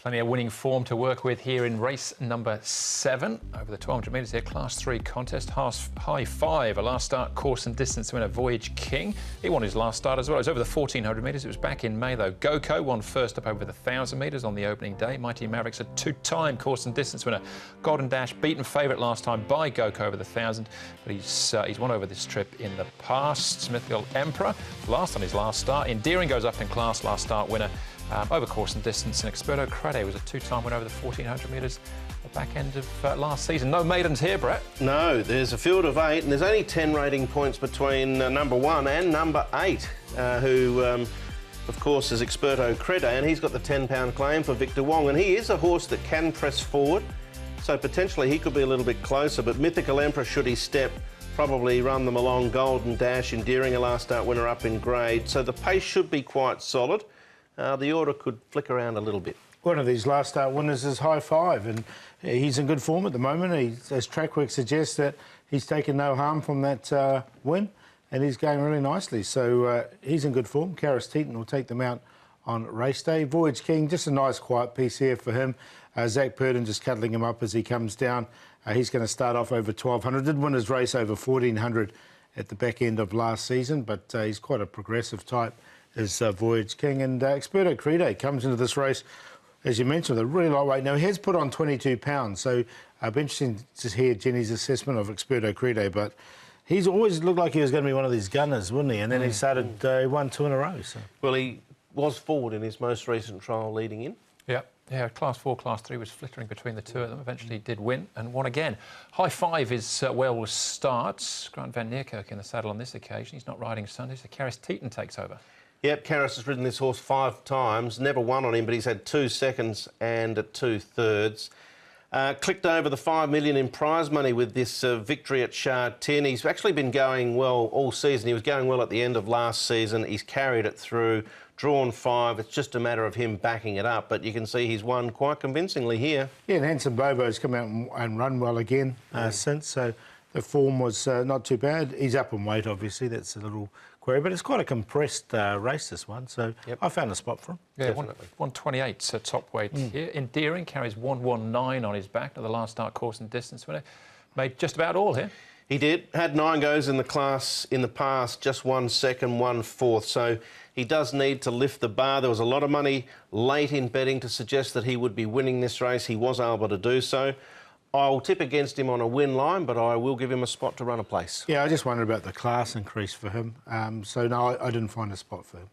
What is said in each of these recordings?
Plenty of winning form to work with here in race number 7 over the 1200 metres here, Class 3 contest. High 5, a last start course and distance winner, Voyage King. He won his last start as well. It was over the 1400 metres. It was back in May though. Goko won first up over the 1000 metres on the opening day. Mighty Mavericks, a 2-time course and distance winner. Golden Dash, beaten favourite last time by Goko over the 1000, but he's won over this trip in the past. Mythical Emperor, last on his last start. Endearing goes up in class, last start winner. Over course and distance, and Experto Crede was a 2-time winner over the 1400 metres at the back end of last season. No maidens here, Brett. No, there's a field of 8, and there's only 10 rating points between number 1 and number 8, who, of course, is Experto Crede, and he's got the £10 claim for Victor Wong, and he is a horse that can press forward, so potentially he could be a little bit closer, but Mythical Emperor, should he step, probably run them along. Golden Dash, Endearing, a last start winner, up in grade, so the pace should be quite solid. The order could flick around a little bit. One of these last start winners is High 5, and he's in good form at the moment. As track work suggests, that he's taken no harm from that win, and he's going really nicely. So he's in good form. Sha Tin will take them out on race day. Voyage King, just a nice quiet piece here for him. Zach Purdon just cuddling him up as he comes down. He's going to start off over 1200. Did win his race over 1400 at the back end of last season, but he's quite a progressive type. Is Voyage King, and Experto Crede comes into this race, as you mentioned, with a really lightweight. Now, he has put on 22 pounds, so it'll be interesting to hear Jenny's assessment of Experto Crede, but he's always looked like he was going to be one of these gunners, wouldn't he? And then he started, he won 2 in a row. So. Well, he was forward in his most recent trial leading in. Yeah, Class 4, Class 3 was flittering between the two of them. Eventually he did win and won again. High 5 is where we'll start. Grant van Niekerk in the saddle on this occasion. He's not riding Sunday, so Sha Tin takes over. Yep, Karras has ridden this horse 5 times, never won on him, but he's had 2 seconds and 2 thirds. Clicked over the $5 million in prize money with this victory at Sha Tin. He's actually been going well all season. He was going well at the end of last season. He's carried it through, drawn 5. It's just a matter of him backing it up, but you can see he's won quite convincingly here. Yeah, and Handsome Bobo's come out and run well again since, so the form was not too bad. He's up in weight, obviously. That's a little query, but it's quite a compressed race, this one, so I found a spot for him. Yeah, 128 top weight here. Endearing carries 119 on his back. Now, the last start course and distance winner. Made just about all here. He did. Had 9 goes in the class in the past, just 1 second, 1 fourth. So he does need to lift the bar. There was a lot of money late in betting to suggest that he would be winning this race. He was able to do so. I'll tip against him on a win line, but I will give him a spot to run a place. Yeah, I just wondered about the class increase for him. So, no, I didn't find a spot for him.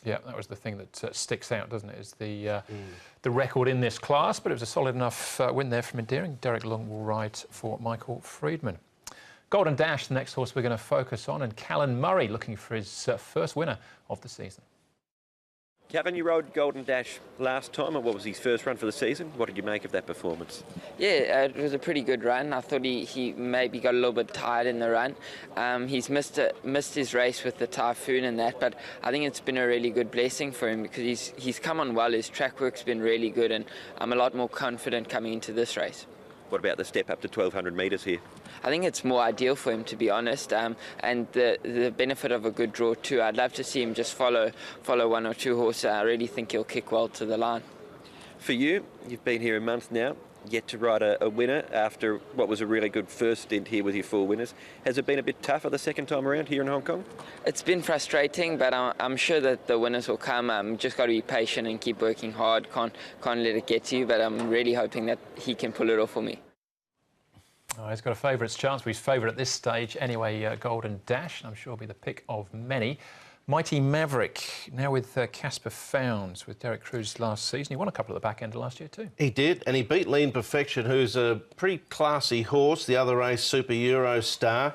Yeah, that was the thing that sticks out, doesn't it, is the record in this class, but it was a solid enough win there from Endearing. Derek Long will ride for Michael Friedman. Golden Dash, the next horse we're going to focus on, and Callan Murray looking for his first winner of the season. Kevin, you rode Golden Dash last time, and what was his first run for the season? What did you make of that performance? Yeah, it was a pretty good run. I thought he maybe got a little bit tired in the run. He's missed his race with the typhoon and that, but I think it's been a really good blessing for him because he's come on well. His track work's been really good, and I'm a lot more confident coming into this race. What about the step up to 1200 metres here? I think it's more ideal for him, to be honest, and the benefit of a good draw too. I'd love to see him just follow 1 or 2 horses. I really think he'll kick well to the line. For you, you've been here a month now, yet to ride a winner after what was a really good first stint here with your 4 winners. Has it been a bit tougher the second time around here in Hong Kong? It's been frustrating, but I'm sure that the winners will come. Just got to be patient and keep working hard. Can't let it get to you, but I'm really hoping that he can pull it off for me. Oh, he's got a favourite's chance, but he's favourite at this stage anyway, Golden Dash. I'm sure will be the pick of many. Mighty Maverick, now with Casper Founds, with Derek Cruz last season. He won a couple at the back end of last year too. He did, and he beat Lean Perfection, who's a pretty classy horse, the other race, Super Euro Star.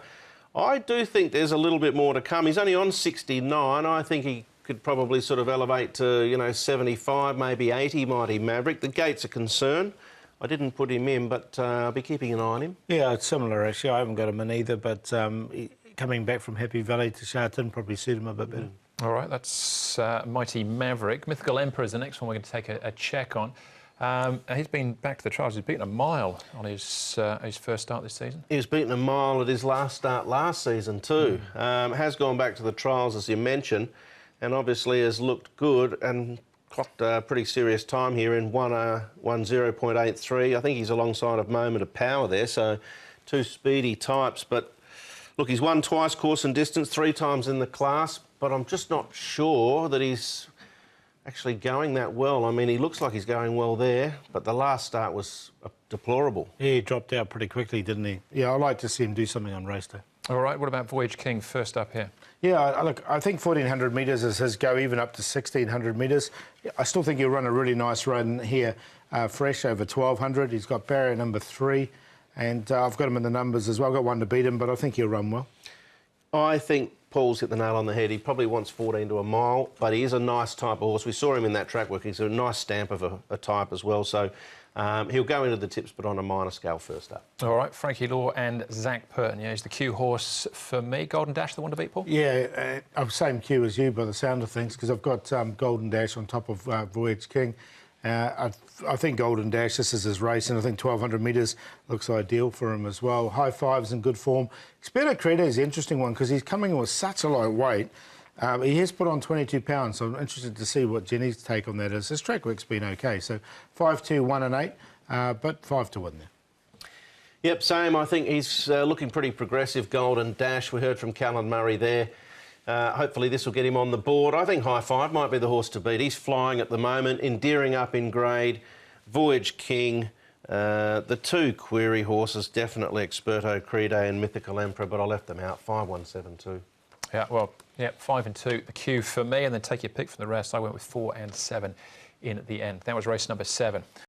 I do think there's a little bit more to come. He's only on 69. I think he could probably sort of elevate to, 75, maybe 80, Mighty Maverick. The gate's a concern. I didn't put him in, but I'll be keeping an eye on him. Yeah, it's similar, actually. I haven't got him in either, but coming back from Happy Valley to Sha Tin probably suit him a bit better. All right, that's Mighty Maverick. Mythical Emperor is the next one we're going to take a check on. He's been back to the trials. He's beaten a mile on his first start this season. He was beaten a mile at his last start last season too. Has gone back to the trials, as you mentioned, and obviously has looked good and clocked a pretty serious time here in 1:0.83. I think he's alongside of Moment of Power there, so two speedy types. But look, he's won twice course and distance, 3 times in the class, but I'm just not sure that he's actually going that well. I mean, he looks like he's going well there, but the last start was deplorable. Yeah, he dropped out pretty quickly, didn't he? Yeah, I'd like to see him do something on race day. All right, what about Voyage King first up here? Yeah, look, I think 1,400 metres is his go, even up to 1,600 metres. I still think he'll run a really nice run here, fresh over 1,200. He's got barrier number 3, and I've got him in the numbers as well. I've got one to beat him, but I think he'll run well. I think Paul's hit the nail on the head. He probably wants 14 to a mile, but he is a nice type of horse. We saw him in that track work. He's a nice stamp of a type as well. So he'll go into the tips, but on a minor scale first up. All right, Frankie Law and Zach Purton. Yeah, he's the Q horse for me. Golden Dash, the one to beat, Paul? Yeah, same queue as you by the sound of things, because I've got Golden Dash on top of Voyage King. I think Golden Dash, this is his race, and I think 1,200 metres looks ideal for him as well. High Five's in good form. Experto Credo is an interesting one because he's coming in with such a light weight. He has put on 22 pounds, so I'm interested to see what Jenny's take on that is. His track work's been okay, so 5-2, 1 and 8, but 5 to 1 there. Yep, same. I think he's looking pretty progressive, Golden Dash. We heard from Callan Murray there. Hopefully this will get him on the board. I think High Five might be the horse to beat. He's flying at the moment, endearing up in grade. Voyage King, the 2 query horses, definitely Experto Credo and Mythical Emperor, but I left them out, 5, 1, 7, 2. Yeah, well, yeah, 5 and 2, the Q for me, and then take your pick from the rest. I went with 4 and 7 in the end. That was race number 7.